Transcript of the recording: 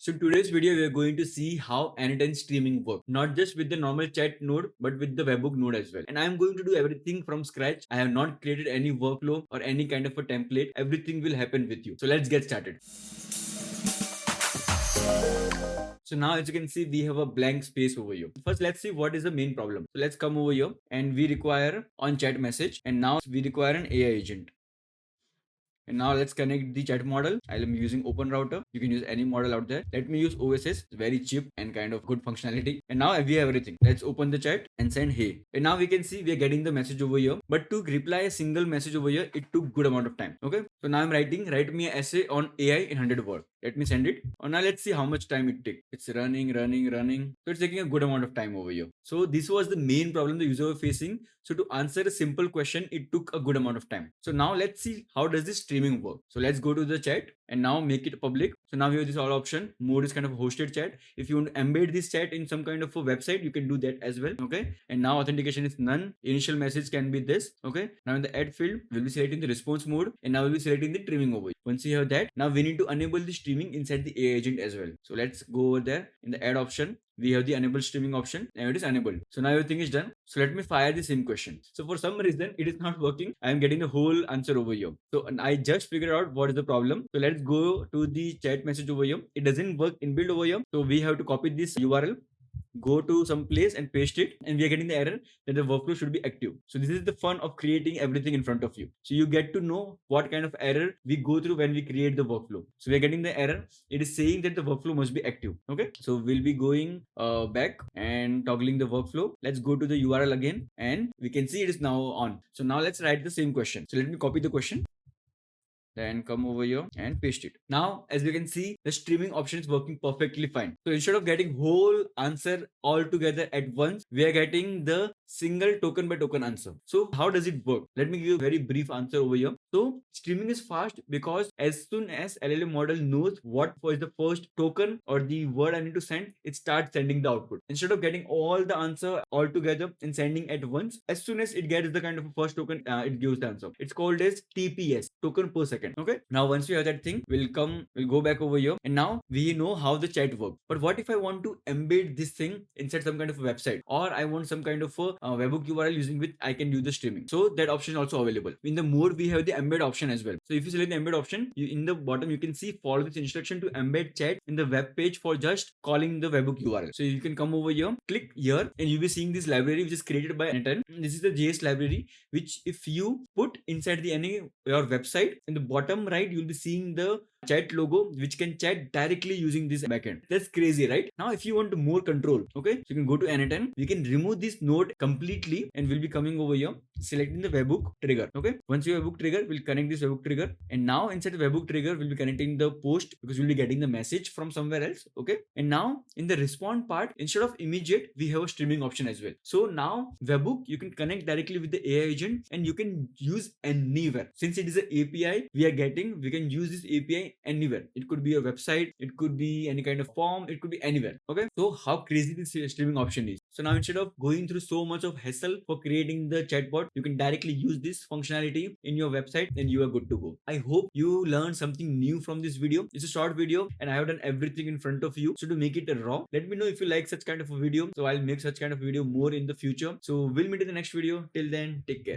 So in today's video, we are going to see how n8n streaming works, not just with the normal chat node, but with the webhook node as well. And I'm going to do everything from scratch. I have not created any workflow or any kind of a template. Everything will happen with you. So let's get started. So now as you can see, we have a blank space over here. First, let's see what is the main problem. So let's come over here and we require on chat message, and now we require an AI agent. And now let's connect the chat model. I am using Open Router. You can use any model out there. Let me use OSS. It's very cheap and kind of good functionality. And now we have everything. Let's open the chat and send hey. And now we can see we are getting the message over here. But to reply a single message over here, it took good amount of time. Okay. So now I'm write me an essay on AI in 100 words. Let me send it. And now let's see how much time it takes. It's running. So it's taking a good amount of time over here. So this was the main problem the user was facing. So to answer a simple question, it took a good amount of time. So now let's see how does this streaming work. So let's go to the chat and now make it public. So now we have this all option. Mode is kind of hosted chat. If you want to embed this chat in some kind of a website, you can do that as well. Okay. And now authentication is none. Initial message can be this. Okay. Now in the add field, we'll be selecting the response mode and now we'll be selecting the trimming over here. Once you have that, now we need to enable the streaming inside the AI agent as well. So let's go over there in the add option. We have the enable streaming option and it is enabled. So now everything is done. So let me fire the same question. So for some reason it is not working. I am getting the whole answer over here. So and I just figured out what is the problem. So let's go to the chat message over here. It doesn't work inbuilt over here. So we have to copy this URL, go to some place and paste it, and we are getting the error that the workflow should be active. So this is the fun of creating everything in front of you. So you get to know what kind of error we go through when we create the workflow. So we are getting the error. It is saying that the workflow must be active. Okay. So we'll be going back and toggling the workflow. Let's go to the URL again and we can see it is now on. So now let's write the same question. So let me copy the question. Then come over here and paste it. Now, as you can see, the streaming option is working perfectly fine. So instead of getting whole answer all together at once, we are getting the single token by token answer. So how does it work? Let me give you a very brief answer over here. So streaming is fast because as soon as LLM model knows what was the first token or the word I need to send, it starts sending the output. Instead of getting all the answer all together and sending at once, as soon as it gets the kind of a first token, it gives the answer. It's called as TPS, token per second. Okay. Now once we have that thing, we'll go back over here and now we know how the chat works. But what if I want to embed this thing inside some kind of a website, or I want some kind of a webhook URL using which I can do the streaming? So that option is also available. In the mode, we have the embed option as well. So if you select the embed option, in the bottom you can see follow this instruction to embed chat in the web page for just calling the webhook URL. So you can come over here, click here, and you'll be seeing this library which is created by n8n. This is the JS library which if you put inside the your website, in the bottom right you'll be seeing the chat logo which can chat directly using this backend. That's crazy, right? Now if you want more control, okay, so you can go to n8n. We can remove this node completely and we'll be coming over here, selecting the webhook trigger. Okay, once you have webhook trigger, we'll connect this webhook trigger, and now inside the webhook trigger we'll be connecting the post because we'll be getting the message from somewhere else. Okay, and now in the respond part, instead of immediate, we have a streaming option as well. So now webhook you can connect directly with the AI agent and you can use anywhere. Since it is an API we are getting, we can use this API anywhere. It could be a website, it could be any kind of form, it could be anywhere. Okay, so how crazy this streaming option is. So now instead of going through so much of hassle for creating the chatbot, you can directly use this functionality in your website and you are good to go. I hope you learned something new from this video. It's a short video and I have done everything in front of you. So to make it raw, let me know if you like such kind of a video. So I'll make such kind of video more in the future. So we'll meet in the next video. Till then, take care.